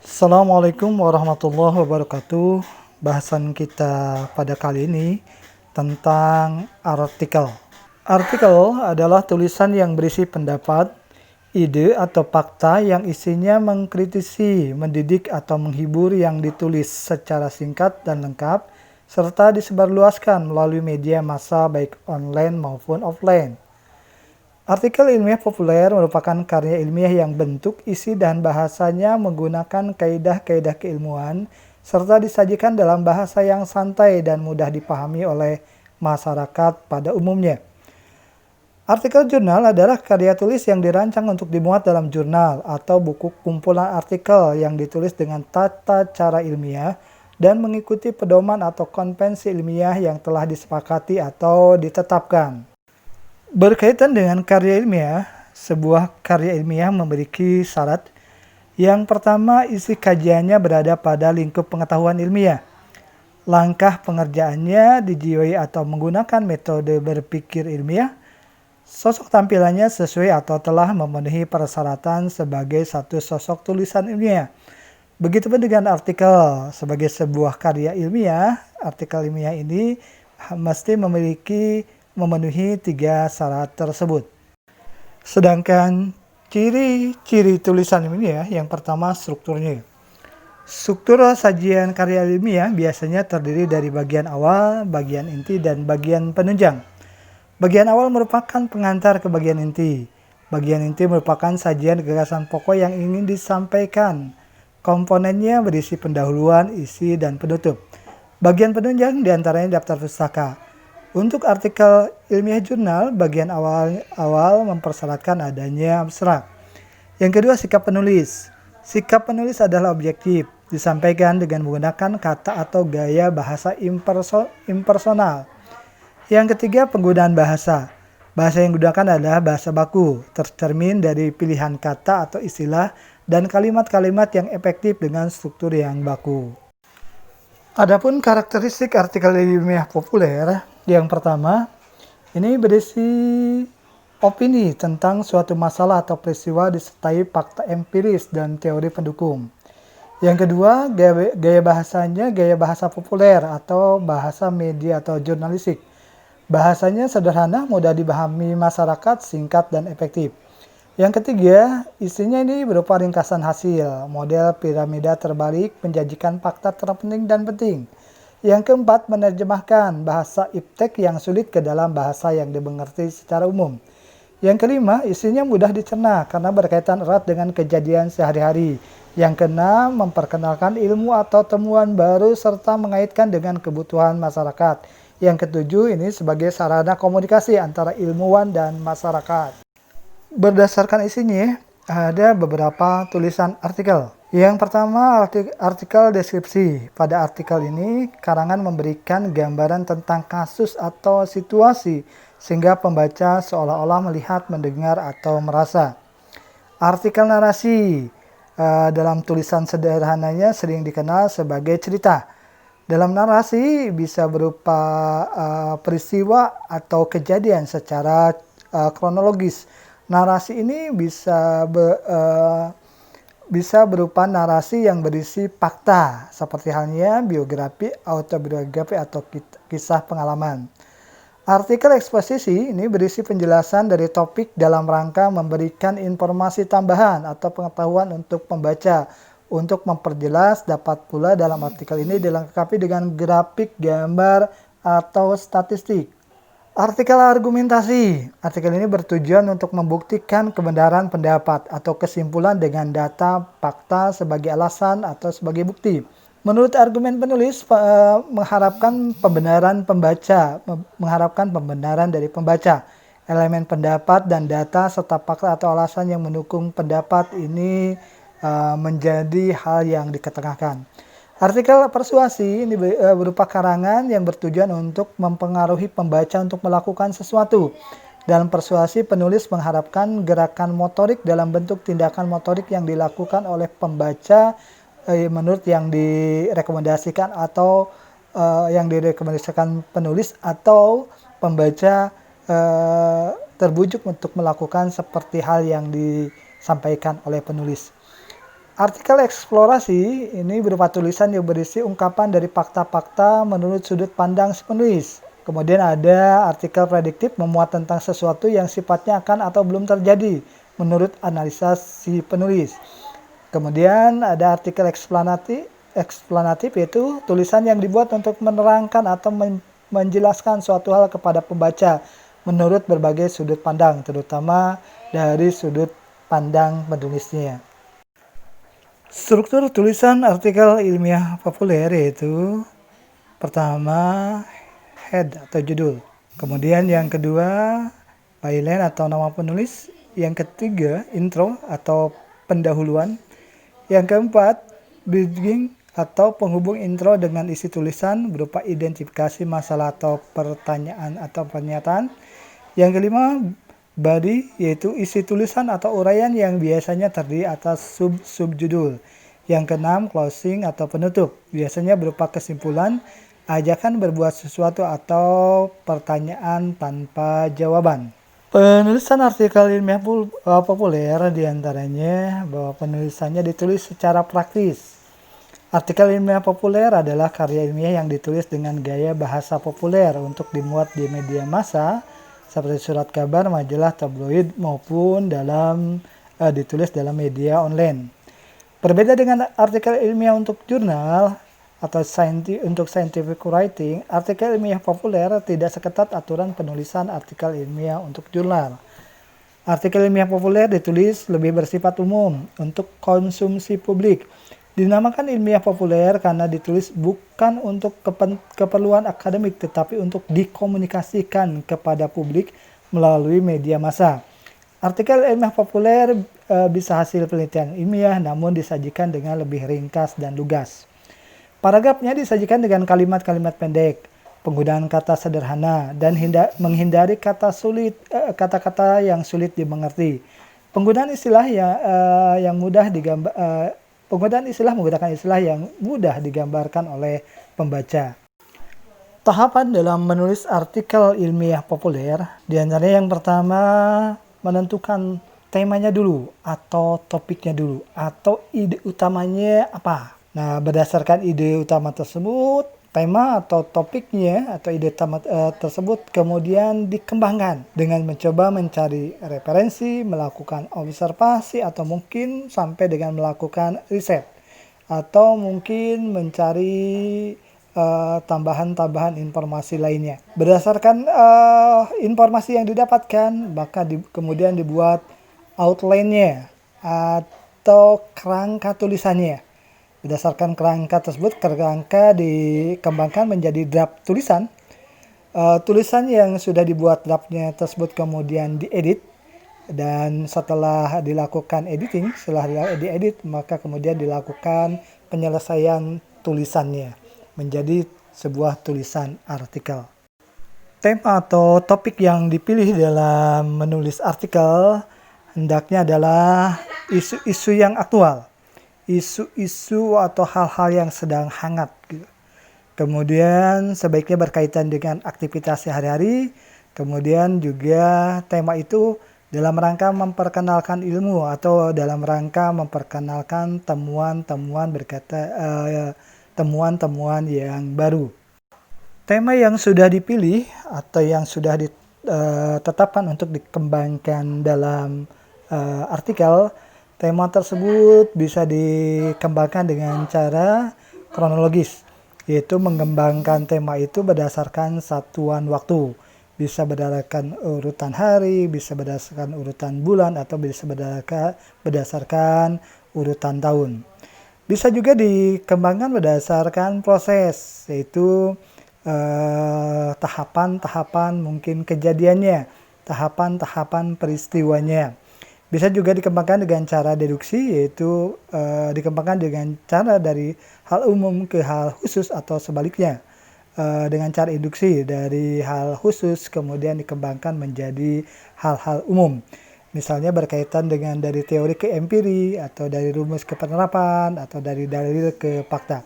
Assalamualaikum warahmatullahi wabarakatuh. Bahasan kita pada kali ini tentang artikel. Artikel adalah tulisan yang berisi pendapat, ide atau fakta yang isinya mengkritisi, mendidik atau menghibur yang ditulis secara singkat dan lengkap serta disebarluaskan melalui media massa baik online maupun offline. Artikel ilmiah populer merupakan karya ilmiah yang bentuk, isi, dan bahasanya menggunakan kaidah-kaidah keilmuan serta disajikan dalam bahasa yang santai dan mudah dipahami oleh masyarakat pada umumnya. Artikel jurnal adalah karya tulis yang dirancang untuk dimuat dalam jurnal atau buku kumpulan artikel yang ditulis dengan tata cara ilmiah dan mengikuti pedoman atau konvensi ilmiah yang telah disepakati atau ditetapkan. Berkaitan dengan karya ilmiah, sebuah karya ilmiah memiliki syarat. Yang pertama, isi kajiannya berada pada lingkup pengetahuan ilmiah. Langkah pengerjaannya dijiwai atau menggunakan metode berpikir ilmiah. Sosok tampilannya sesuai atau telah memenuhi persyaratan sebagai satu sosok tulisan ilmiah. Begitupun dengan artikel. Sebagai sebuah karya ilmiah, artikel ilmiah ini mesti memenuhi 3 syarat tersebut. Sedangkan ciri-ciri tulisan ilmiah yang pertama strukturnya. Struktur sajian karya ilmiah biasanya terdiri dari bagian awal, bagian inti, dan bagian penunjang. Bagian awal merupakan pengantar ke bagian inti. Bagian inti merupakan sajian gagasan pokok yang ingin disampaikan. Komponennya berisi pendahuluan, isi, dan penutup. Bagian penunjang diantaranya daftar pustaka. Untuk artikel ilmiah jurnal, bagian awal mempersyaratkan adanya abstrak. Yang kedua, sikap penulis. Sikap penulis adalah objektif, disampaikan dengan menggunakan kata atau gaya bahasa impersonal. Yang ketiga, penggunaan bahasa. Bahasa yang digunakan adalah bahasa baku, tercermin dari pilihan kata atau istilah dan kalimat-kalimat yang efektif dengan struktur yang baku. Adapun karakteristik artikel ilmiah populer, yang pertama, ini berisi opini tentang suatu masalah atau peristiwa disertai fakta empiris dan teori pendukung. Yang kedua, gaya bahasanya gaya bahasa populer atau bahasa media atau jurnalistik. Bahasanya sederhana, mudah dipahami masyarakat, singkat dan efektif. Yang ketiga, isinya ini berupa ringkasan hasil, model piramida terbalik menjanjikan fakta terpenting dan penting. Yang keempat, menerjemahkan bahasa iptek yang sulit ke dalam bahasa yang dimengerti secara umum. Yang kelima, isinya mudah dicerna karena berkaitan erat dengan kejadian sehari-hari. Yang keenam, memperkenalkan ilmu atau temuan baru serta mengaitkan dengan kebutuhan masyarakat. Yang ketujuh, ini sebagai sarana komunikasi antara ilmuwan dan masyarakat. Berdasarkan isinya, ada beberapa tulisan artikel. Yang pertama, artikel deskripsi. Pada artikel ini, karangan memberikan gambaran tentang kasus atau situasi sehingga pembaca seolah-olah melihat, mendengar, atau merasa. Artikel narasi. Dalam tulisan sederhananya sering dikenal sebagai cerita. Dalam narasi bisa berupa peristiwa atau kejadian secara kronologis. Narasi ini bisa berupa narasi yang berisi fakta, seperti halnya biografi, autobiografi, atau kisah pengalaman. Artikel eksposisi ini berisi penjelasan dari topik dalam rangka memberikan informasi tambahan atau pengetahuan untuk pembaca. Untuk memperjelas, dapat pula dalam artikel ini dilengkapi dengan grafik, gambar, atau statistik. Artikel argumentasi. Artikel ini bertujuan untuk membuktikan kebenaran pendapat atau kesimpulan dengan data, fakta sebagai alasan atau sebagai bukti. Menurut argumen penulis, mengharapkan pembenaran dari pembaca. Elemen pendapat dan data serta fakta atau alasan yang mendukung pendapat ini menjadi hal yang diketengahkan. Artikel persuasi ini berupa karangan yang bertujuan untuk mempengaruhi pembaca untuk melakukan sesuatu. Dalam persuasi, penulis mengharapkan gerakan motorik dalam bentuk tindakan motorik yang dilakukan oleh pembaca menurut yang direkomendasikan atau yang direkomendasikan penulis atau pembaca terbujuk untuk melakukan seperti hal yang disampaikan oleh penulis. Artikel eksplorasi ini berupa tulisan yang berisi ungkapan dari fakta-fakta menurut sudut pandang si penulis. Kemudian ada artikel prediktif memuat tentang sesuatu yang sifatnya akan atau belum terjadi menurut analisa si penulis. Kemudian ada artikel eksplanatif yaitu tulisan yang dibuat untuk menerangkan atau menjelaskan suatu hal kepada pembaca menurut berbagai sudut pandang, terutama dari sudut pandang penulisnya. Struktur tulisan artikel ilmiah populer yaitu pertama head atau judul, kemudian yang kedua byline atau nama penulis, yang ketiga intro atau pendahuluan, yang keempat bridging atau penghubung intro dengan isi tulisan berupa identifikasi masalah atau pertanyaan atau pernyataan, yang kelima body yaitu isi tulisan atau uraian yang biasanya terdiri atas sub-subjudul. Yang keenam closing atau penutup, biasanya berupa kesimpulan, ajakan berbuat sesuatu atau pertanyaan tanpa jawaban. Penulisan artikel ilmiah populer diantaranya bahwa penulisannya ditulis secara praktis. Artikel ilmiah populer adalah karya ilmiah yang ditulis dengan gaya bahasa populer untuk dimuat di media massa seperti surat kabar, majalah, tabloid maupun ditulis dalam media online. Berbeda dengan artikel ilmiah untuk jurnal atau untuk scientific writing, artikel ilmiah populer tidak seketat aturan penulisan artikel ilmiah untuk jurnal. Artikel ilmiah populer ditulis lebih bersifat umum untuk konsumsi publik. Dinamakan ilmiah populer karena ditulis bukan untuk keperluan akademik tetapi untuk dikomunikasikan kepada publik melalui media massa. Artikel ilmiah populer bisa hasil penelitian ilmiah namun disajikan dengan lebih ringkas dan lugas. Paragrafnya disajikan dengan kalimat-kalimat pendek, penggunaan kata sederhana, dan menghindari kata-kata yang sulit dimengerti. Penggunaan istilah menggunakan istilah yang mudah digambarkan oleh pembaca. Tahapan dalam menulis artikel ilmiah populer, diantaranya yang pertama menentukan temanya dulu, atau topiknya dulu, atau ide utamanya apa. Nah, berdasarkan ide utama tersebut, tema atau topiknya atau ide utama tersebut kemudian dikembangkan dengan mencoba mencari referensi, melakukan observasi, atau mungkin sampai dengan melakukan riset, atau mungkin mencari tambahan-tambahan informasi lainnya. Berdasarkan informasi yang didapatkan, maka kemudian dibuat outline-nya atau kerangka tulisannya. Berdasarkan kerangka tersebut, kerangka dikembangkan menjadi draft tulisan. Tulisan yang sudah dibuat draftnya tersebut kemudian diedit, dan setelah dilakukan editing, setelah diedit, maka kemudian dilakukan penyelesaian tulisannya menjadi sebuah tulisan artikel. Tema atau topik yang dipilih dalam menulis artikel hendaknya adalah isu-isu yang aktual, isu-isu atau hal-hal yang sedang hangat. Kemudian sebaiknya berkaitan dengan aktivitas sehari-hari. Kemudian juga tema itu dalam rangka memperkenalkan ilmu atau dalam rangka memperkenalkan temuan-temuan yang baru. Tema yang sudah dipilih atau yang sudah ditetapkan untuk dikembangkan dalam artikel, tema tersebut bisa dikembangkan dengan cara kronologis, yaitu mengembangkan tema itu berdasarkan satuan waktu. Bisa berdasarkan urutan hari, bisa berdasarkan urutan bulan, atau bisa berdasarkan urutan tahun. Bisa juga dikembangkan berdasarkan proses, yaitu tahapan-tahapan mungkin kejadiannya, tahapan-tahapan peristiwanya. Bisa juga dikembangkan dengan cara deduksi, yaitu dikembangkan dengan cara dari hal umum ke hal khusus atau sebaliknya. Dengan cara induksi dari hal khusus kemudian dikembangkan menjadi hal-hal umum. Misalnya berkaitan dengan dari teori ke empiri, atau dari rumus ke penerapan, atau dari dalil ke fakta.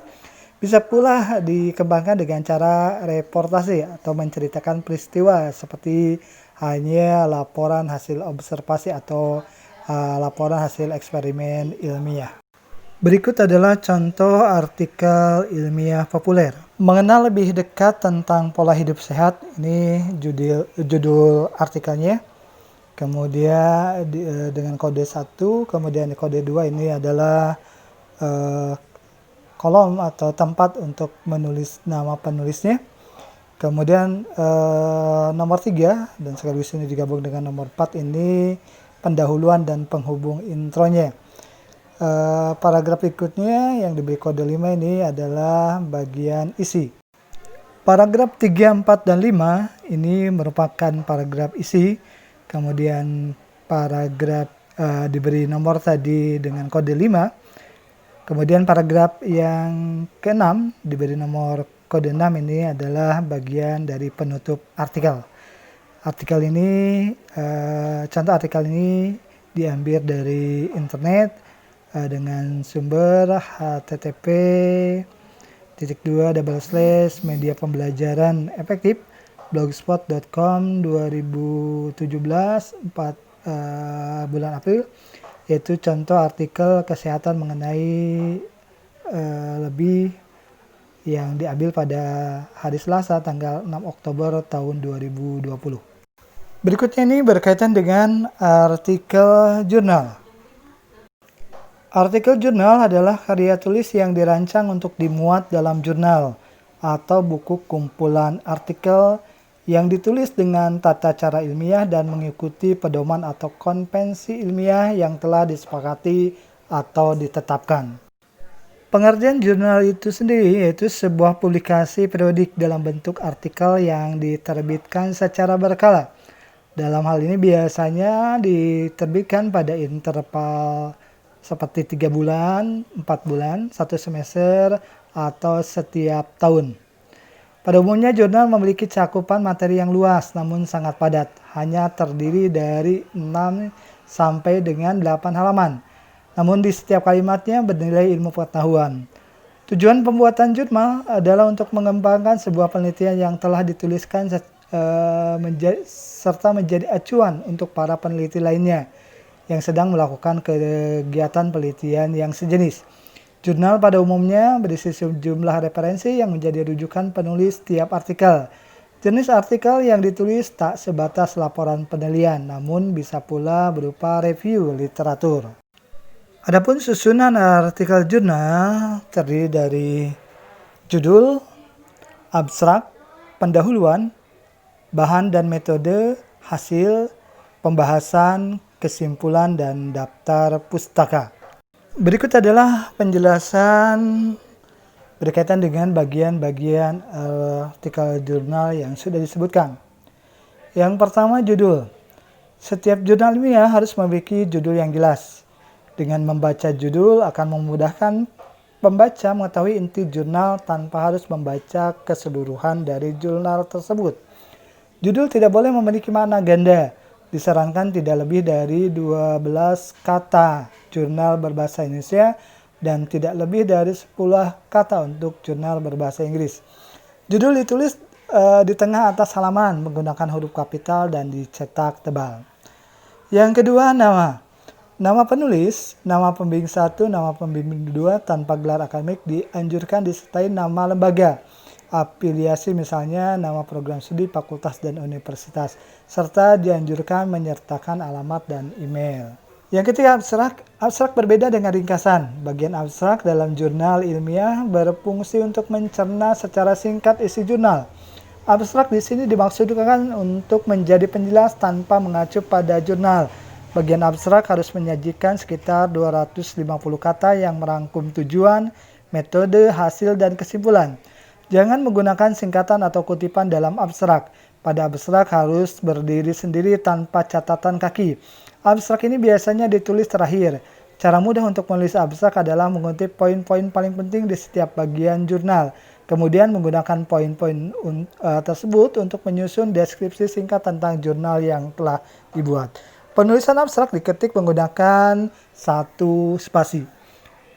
Bisa pula dikembangkan dengan cara reportase atau menceritakan peristiwa seperti hanya laporan hasil observasi atau laporan hasil eksperimen ilmiah. Berikut adalah contoh artikel ilmiah populer. Mengenal lebih dekat tentang pola hidup sehat, ini judul artikelnya. Kemudian dengan kode 1, kemudian kode 2 ini adalah kolom atau tempat untuk menulis nama penulisnya. Kemudian nomor 3 dan sekaligus ini digabung dengan nomor 4 ini pendahuluan dan penghubung intronya. Paragraf berikutnya yang diberi kode 5 ini adalah bagian isi. Paragraf 3, 4, dan 5 ini merupakan paragraf isi. Kemudian paragraf diberi nomor tadi dengan kode 5. Kemudian paragraf yang ke-6 diberi nomor kode 6 ini adalah bagian dari penutup artikel. Contoh artikel ini diambil dari internet dengan sumber http://media pembelajaran efektif blogspot.com 2017 bulan April, yaitu contoh artikel kesehatan mengenai lebih yang diambil pada hari Selasa tanggal 6 Oktober tahun 2020. Berikutnya ini berkaitan dengan artikel jurnal. Artikel jurnal adalah karya tulis yang dirancang untuk dimuat dalam jurnal atau buku kumpulan artikel yang ditulis dengan tata cara ilmiah dan mengikuti pedoman atau konvensi ilmiah yang telah disepakati atau ditetapkan. Pengertian jurnal itu sendiri yaitu sebuah publikasi periodik dalam bentuk artikel yang diterbitkan secara berkala. Dalam hal ini biasanya diterbitkan pada interval seperti 3 bulan, 4 bulan, 1 semester, atau setiap tahun. Pada umumnya jurnal memiliki cakupan materi yang luas namun sangat padat, hanya terdiri dari 6 sampai dengan 8 halaman. Namun di setiap kalimatnya bernilai ilmu pengetahuan. Tujuan pembuatan jurnal adalah untuk mengembangkan sebuah penelitian yang telah dituliskan serta menjadi acuan untuk para peneliti lainnya yang sedang melakukan kegiatan penelitian yang sejenis. Jurnal pada umumnya berisi sejumlah referensi yang menjadi rujukan penulis tiap artikel. Jenis artikel yang ditulis tak sebatas laporan penelitian, namun bisa pula berupa review literatur. Adapun susunan artikel jurnal terdiri dari judul, abstrak, pendahuluan, bahan dan metode, hasil, pembahasan, kesimpulan, dan daftar pustaka. Berikut adalah penjelasan berkaitan dengan bagian-bagian artikel jurnal yang sudah disebutkan. Yang pertama, judul. Setiap jurnal ilmiah harus memiliki judul yang jelas. Dengan membaca judul akan memudahkan pembaca mengetahui inti jurnal tanpa harus membaca keseluruhan dari jurnal tersebut. Judul tidak boleh memiliki makna ganda. Disarankan tidak lebih dari 12 kata jurnal berbahasa Indonesia dan tidak lebih dari 10 kata untuk jurnal berbahasa Inggris. Judul ditulis di tengah atas halaman menggunakan huruf kapital dan dicetak tebal. Yang kedua, nama. Nama penulis, nama pembimbing 1, nama pembimbing 2 tanpa gelar akademik dianjurkan disertai nama lembaga. Afiliasi misalnya nama program studi, fakultas, dan universitas, serta dianjurkan menyertakan alamat dan email. Yang ketiga, abstrak. Abstrak berbeda dengan ringkasan. Bagian abstrak dalam jurnal ilmiah berfungsi untuk mencerna secara singkat isi jurnal. Abstrak di sini dimaksudkan untuk menjadi penjelas tanpa mengacu pada jurnal. Bagian abstrak harus menyajikan sekitar 250 kata yang merangkum tujuan, metode, hasil, dan kesimpulan. Jangan menggunakan singkatan atau kutipan dalam abstrak. Pada abstrak harus berdiri sendiri tanpa catatan kaki. Abstrak ini biasanya ditulis terakhir. Cara mudah untuk menulis abstrak adalah mengutip poin-poin paling penting di setiap bagian jurnal. Kemudian menggunakan poin-poin tersebut untuk menyusun deskripsi singkat tentang jurnal yang telah dibuat. Penulisan abstrak diketik menggunakan 1 spasi.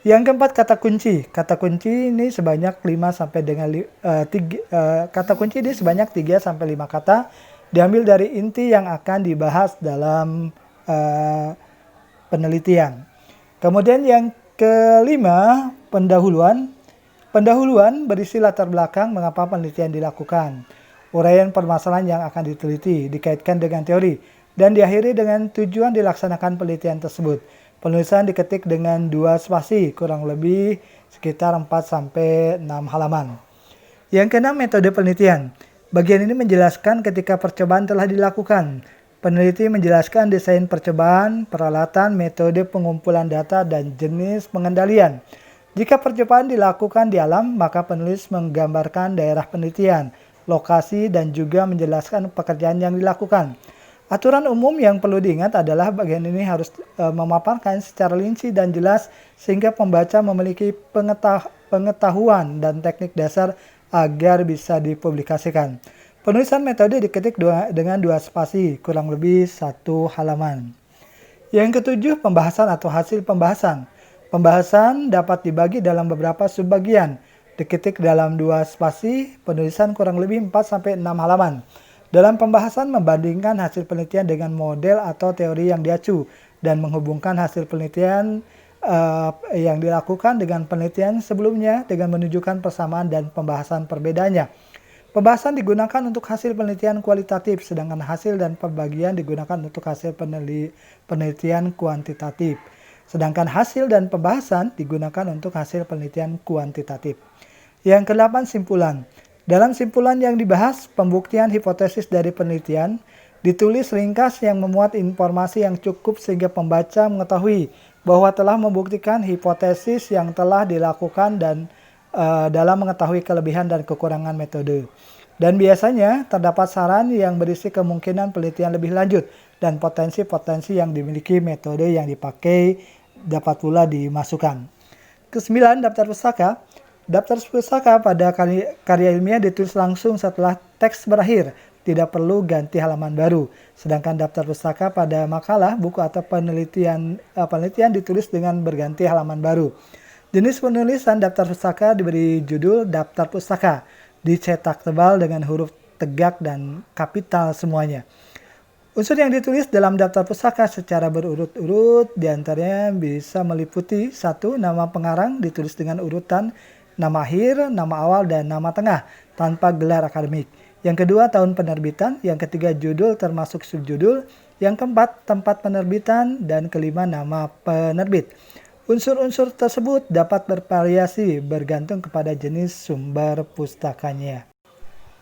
Yang keempat, kata kunci. Kata kunci ini sebanyak 5 sampai dengan kata kunci ini sebanyak 3 sampai 5 kata diambil dari inti yang akan dibahas dalam penelitian. Kemudian yang Kelima, pendahuluan. Pendahuluan berisi latar belakang mengapa penelitian dilakukan, uraian permasalahan yang akan diteliti, dikaitkan dengan teori, dan diakhiri dengan tujuan dilaksanakan penelitian tersebut. Penulisan diketik dengan 2 spasi, kurang lebih sekitar 4-6 halaman. Yang keenam, metode penelitian. Bagian ini menjelaskan ketika percobaan telah dilakukan. Peneliti menjelaskan desain percobaan, peralatan, metode pengumpulan data, dan jenis pengendalian. Jika percobaan dilakukan di alam, maka penulis menggambarkan daerah penelitian, lokasi, dan juga menjelaskan pekerjaan yang dilakukan. Aturan umum yang perlu diingat adalah bagian ini harus memaparkan secara rinci dan jelas sehingga pembaca memiliki pengetahuan dan teknik dasar agar bisa dipublikasikan. Penulisan metode diketik dengan 2 spasi, kurang lebih 1 halaman. Yang ketujuh, pembahasan atau hasil pembahasan. Pembahasan dapat dibagi dalam beberapa subbagian. Diketik dalam 2 spasi, penulisan kurang lebih 4-6 halaman. Dalam pembahasan membandingkan hasil penelitian dengan model atau teori yang diacu dan menghubungkan hasil penelitian yang dilakukan dengan penelitian sebelumnya dengan menunjukkan persamaan dan pembahasan perbedaannya. Pembahasan digunakan untuk hasil penelitian kualitatif, sedangkan hasil dan pembagian digunakan untuk hasil penelitian kuantitatif. Sedangkan hasil dan pembahasan digunakan untuk hasil penelitian kuantitatif. Yang kedelapan, simpulan. Dalam simpulan yang dibahas, pembuktian hipotesis dari penelitian, ditulis ringkas yang memuat informasi yang cukup sehingga pembaca mengetahui bahwa telah membuktikan hipotesis yang telah dilakukan dan dalam mengetahui kelebihan dan kekurangan metode. Dan biasanya terdapat saran yang berisi kemungkinan penelitian lebih lanjut dan potensi-potensi yang dimiliki metode yang dipakai dapat pula dimasukkan. Kesembilan, daftar pustaka. Daftar pustaka pada karya ilmiah ditulis langsung setelah teks berakhir, tidak perlu ganti halaman baru. Sedangkan daftar pustaka pada makalah, buku atau penelitian ditulis dengan berganti halaman baru. Jenis penulisan daftar pustaka diberi judul daftar pustaka, dicetak tebal dengan huruf tegak dan kapital semuanya. Unsur yang ditulis dalam daftar pustaka secara berurut-urut diantaranya bisa meliputi 1. Nama pengarang ditulis dengan urutan nama akhir, nama awal, dan nama tengah tanpa gelar akademik. Yang kedua, tahun penerbitan. Yang ketiga, judul termasuk subjudul. Yang keempat, tempat penerbitan. Dan kelima, nama penerbit. Unsur-unsur tersebut dapat bervariasi bergantung kepada jenis sumber pustakanya.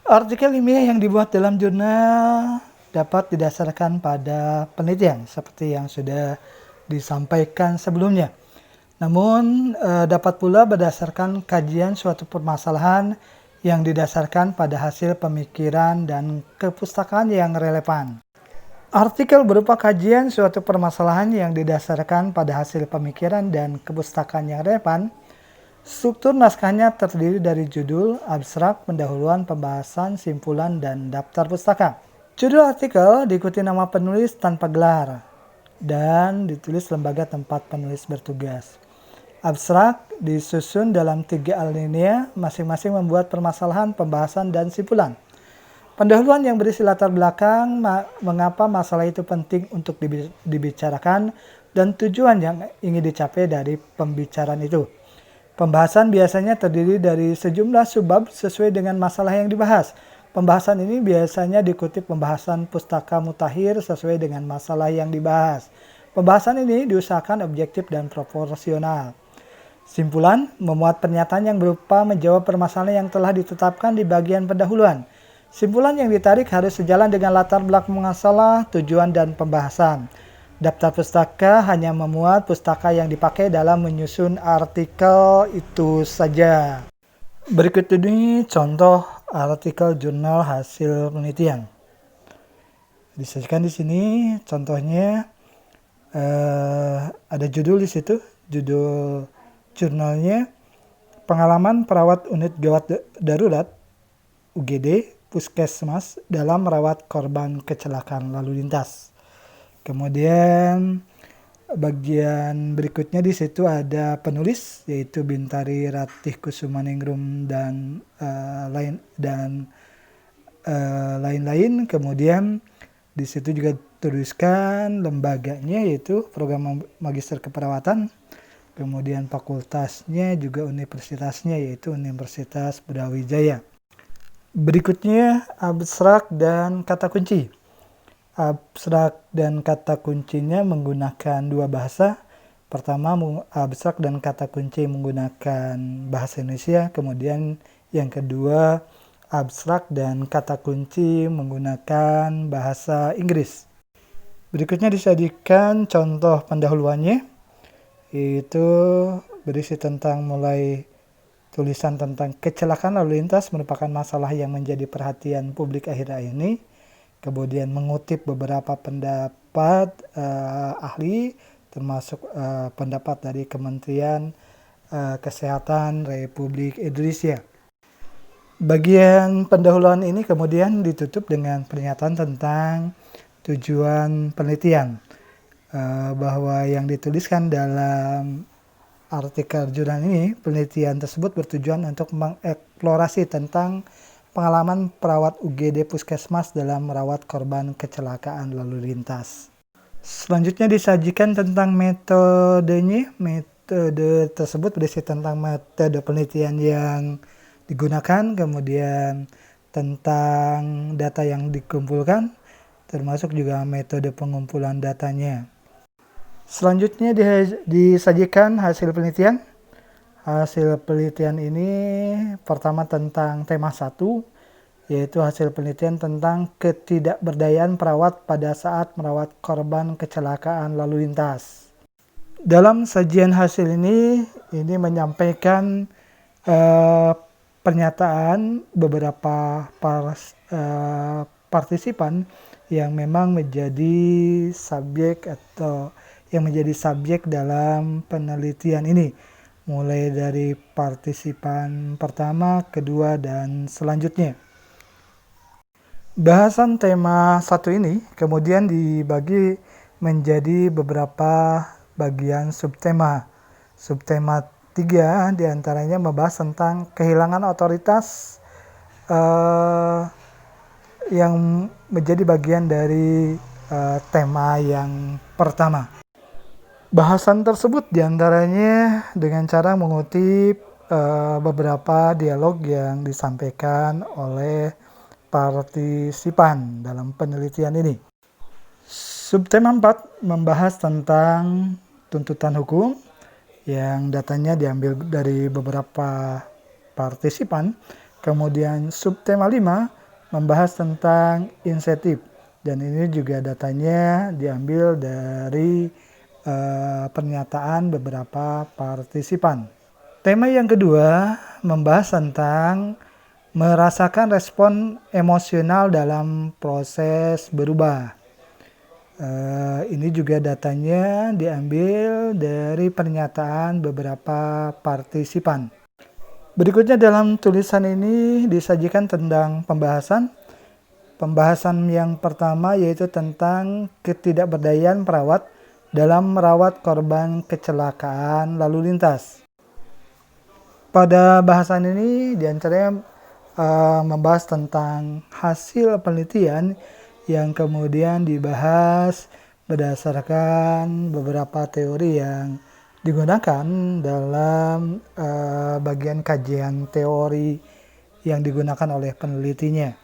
Artikel ilmiah yang dibuat dalam jurnal dapat didasarkan pada penelitian seperti yang sudah disampaikan sebelumnya. Namun dapat pula berdasarkan kajian suatu permasalahan yang didasarkan pada hasil pemikiran dan kepustakaan yang relevan. Artikel berupa kajian suatu permasalahan yang didasarkan pada hasil pemikiran dan kepustakaan yang relevan. Struktur naskahnya terdiri dari judul, abstrak, pendahuluan, pembahasan, simpulan, dan daftar pustaka. Judul artikel diikuti nama penulis tanpa gelar dan ditulis lembaga tempat penulis bertugas. Abstrak disusun dalam 3 alinea, masing-masing membuat permasalahan, pembahasan, dan simpulan. Pendahuluan yang berisi latar belakang mengapa masalah itu penting untuk dibicarakan dan tujuan yang ingin dicapai dari pembicaraan itu. Pembahasan biasanya terdiri dari sejumlah subbab sesuai dengan masalah yang dibahas. Pembahasan ini biasanya dikutip pembahasan pustaka mutakhir sesuai dengan masalah yang dibahas. Pembahasan ini diusahakan objektif dan proporsional. Simpulan memuat pernyataan yang berupa menjawab permasalahan yang telah ditetapkan di bagian pendahuluan. Simpulan yang ditarik harus sejalan dengan latar belakang masalah, tujuan, dan pembahasan. Daftar pustaka hanya memuat pustaka yang dipakai dalam menyusun artikel itu saja. Berikut ini contoh artikel jurnal hasil penelitian. Disajikan di sini contohnya ada judul di situ, judul jurnalnya pengalaman perawat unit gawat darurat UGD Puskesmas dalam merawat korban kecelakaan lalu lintas. Kemudian bagian berikutnya di situ ada penulis yaitu Bintari Ratih Kusumaningrum dan lain-lain. Kemudian di situ juga tuliskan lembaganya yaitu program magister keperawatan. Kemudian fakultasnya juga universitasnya, yaitu Universitas Brawijaya. Berikutnya abstrak dan kata kunci. Abstrak dan kata kuncinya menggunakan dua bahasa. Pertama, abstrak dan kata kunci menggunakan bahasa Indonesia. Kemudian yang kedua, abstrak dan kata kunci menggunakan bahasa Inggris. Berikutnya disajikan contoh pendahuluannya, yaitu berisi tentang mulai tulisan tentang kecelakaan lalu lintas merupakan masalah yang menjadi perhatian publik akhir-akhir ini. Kemudian mengutip beberapa pendapat ahli, termasuk pendapat dari Kementerian Kesehatan Republik Indonesia. Bagian pendahuluan ini kemudian ditutup dengan pernyataan tentang tujuan penelitian, bahwa yang dituliskan dalam artikel jurnal ini, penelitian tersebut bertujuan untuk mengeksplorasi tentang pengalaman perawat UGD Puskesmas dalam merawat korban kecelakaan lalu lintas. Selanjutnya disajikan tentang metodenya. Metode tersebut berisi tentang metode penelitian yang digunakan, kemudian tentang data yang dikumpulkan, termasuk juga metode pengumpulan datanya. Selanjutnya disajikan hasil penelitian. Hasil penelitian ini pertama tentang tema 1, yaitu hasil penelitian tentang ketidakberdayaan perawat pada saat merawat korban kecelakaan lalu lintas. Dalam sajian hasil ini menyampaikan pernyataan beberapa partisipan yang memang menjadi subjek dalam penelitian ini, mulai dari partisipan pertama, kedua, dan selanjutnya. Bahasan tema 1 ini kemudian dibagi menjadi beberapa bagian subtema. Subtema 3 diantaranya membahas tentang kehilangan otoritas yang menjadi bagian dari tema yang pertama. Bahasan tersebut diantaranya dengan cara mengutip beberapa dialog yang disampaikan oleh partisipan dalam penelitian ini. Subtema 4 membahas tentang tuntutan hukum yang datanya diambil dari beberapa partisipan. Kemudian subtema 5 membahas tentang insentif, dan ini juga datanya diambil dari pernyataan beberapa partisipan. Tema yang kedua membahas tentang merasakan respon emosional dalam proses berubah. Ini juga datanya diambil dari pernyataan beberapa partisipan. Berikutnya dalam tulisan ini disajikan tentang pembahasan. Pembahasan yang pertama yaitu tentang ketidakberdayaan perawat dalam merawat korban kecelakaan lalu lintas. Pada bahasan ini diantaranya membahas tentang hasil penelitian yang kemudian dibahas berdasarkan beberapa teori yang digunakan dalam bagian kajian teori yang digunakan oleh penelitinya.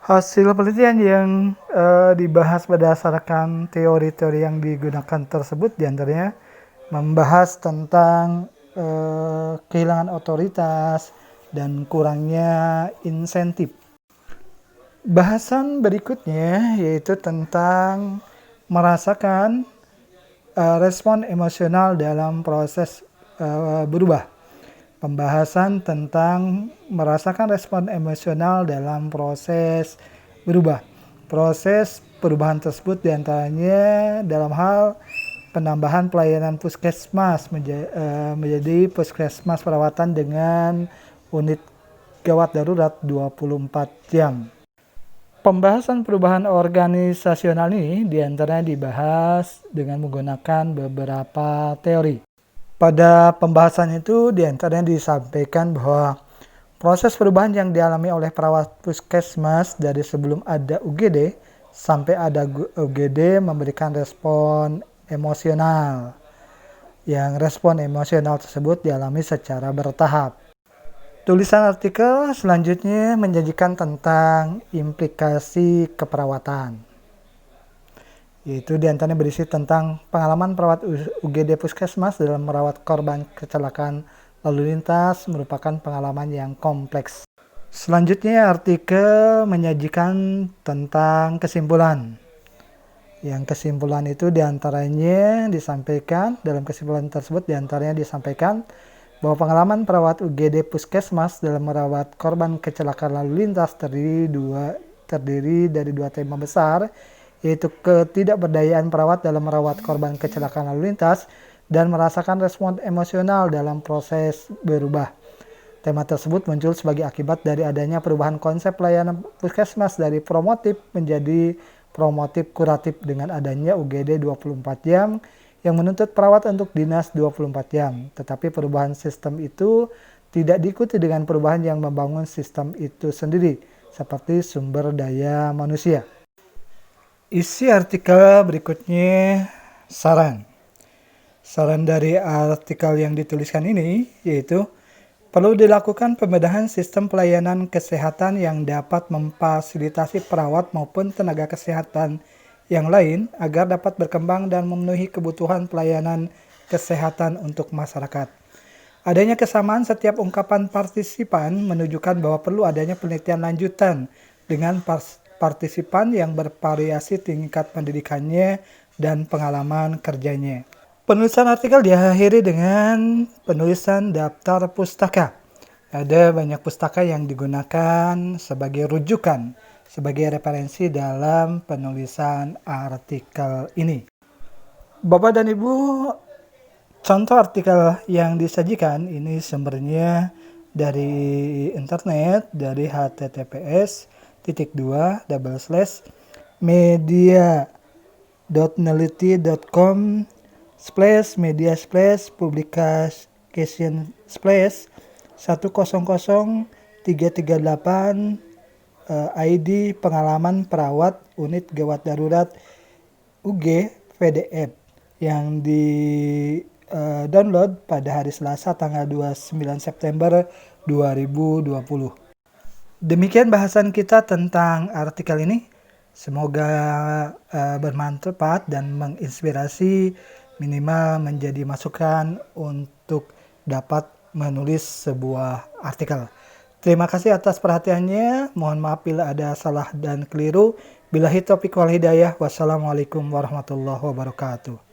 Hasil penelitian yang dibahas berdasarkan teori-teori yang digunakan tersebut diantaranya membahas tentang kehilangan otoritas dan kurangnya insentif. Bahasan berikutnya yaitu tentang merasakan respon emosional dalam proses berubah. Pembahasan tentang merasakan respon emosional dalam proses berubah. Proses perubahan tersebut diantaranya dalam hal penambahan pelayanan puskesmas menjadi puskesmas perawatan dengan unit gawat darurat 24 jam. Pembahasan perubahan organisasional ini diantaranya dibahas dengan menggunakan beberapa teori. Pada pembahasan itu diantaranya disampaikan bahwa proses perubahan yang dialami oleh perawat puskesmas dari sebelum ada UGD sampai ada UGD memberikan respon emosional. yang respon emosional tersebut dialami secara bertahap. Tulisan artikel selanjutnya menjanjikan tentang implikasi keperawatan, yaitu diantaranya berisi tentang pengalaman perawat UGD Puskesmas dalam merawat korban kecelakaan lalu lintas merupakan pengalaman yang kompleks. Selanjutnya artikel menyajikan tentang kesimpulan. Yang kesimpulan itu diantaranya disampaikan, dalam kesimpulan tersebut diantaranya disampaikan bahwa pengalaman perawat UGD Puskesmas dalam merawat korban kecelakaan lalu lintas terdiri dari dua tema besar, yaitu ketidakberdayaan perawat dalam merawat korban kecelakaan lalu lintas dan merasakan respon emosional dalam proses berubah. Tema tersebut muncul sebagai akibat dari adanya perubahan konsep pelayanan puskesmas dari promotif menjadi promotif kuratif dengan adanya UGD 24 jam yang menuntut perawat untuk dinas 24 jam. Tetapi perubahan sistem itu tidak diikuti dengan perubahan yang membangun sistem itu sendiri, seperti sumber daya manusia. Isi artikel berikutnya saran. Saran dari artikel yang dituliskan ini yaitu perlu dilakukan pembedahan sistem pelayanan kesehatan yang dapat memfasilitasi perawat maupun tenaga kesehatan yang lain agar dapat berkembang dan memenuhi kebutuhan pelayanan kesehatan untuk masyarakat. Adanya kesamaan setiap ungkapan partisipan menunjukkan bahwa perlu adanya penelitian lanjutan dengan partisipan yang bervariasi tingkat pendidikannya dan pengalaman kerjanya. Penulisan artikel diakhiri dengan penulisan daftar pustaka. Ada banyak pustaka yang digunakan sebagai rujukan, sebagai referensi dalam penulisan artikel ini. Bapak dan Ibu, contoh artikel yang disajikan ini sumbernya dari internet, dari https://media.neliti.com/media/publication/100338 ID pengalaman perawat unit gawat darurat UG PDF yang di download pada hari Selasa tanggal 29 September 2020. Demikian bahasan kita tentang artikel ini. Semoga bermanfaat dan menginspirasi, minimal menjadi masukan untuk dapat menulis sebuah artikel. Terima kasih atas perhatiannya. Mohon maaf bila ada salah dan keliru. Billahi taufiq wal hidayah. Wassalamualaikum warahmatullahi wabarakatuh.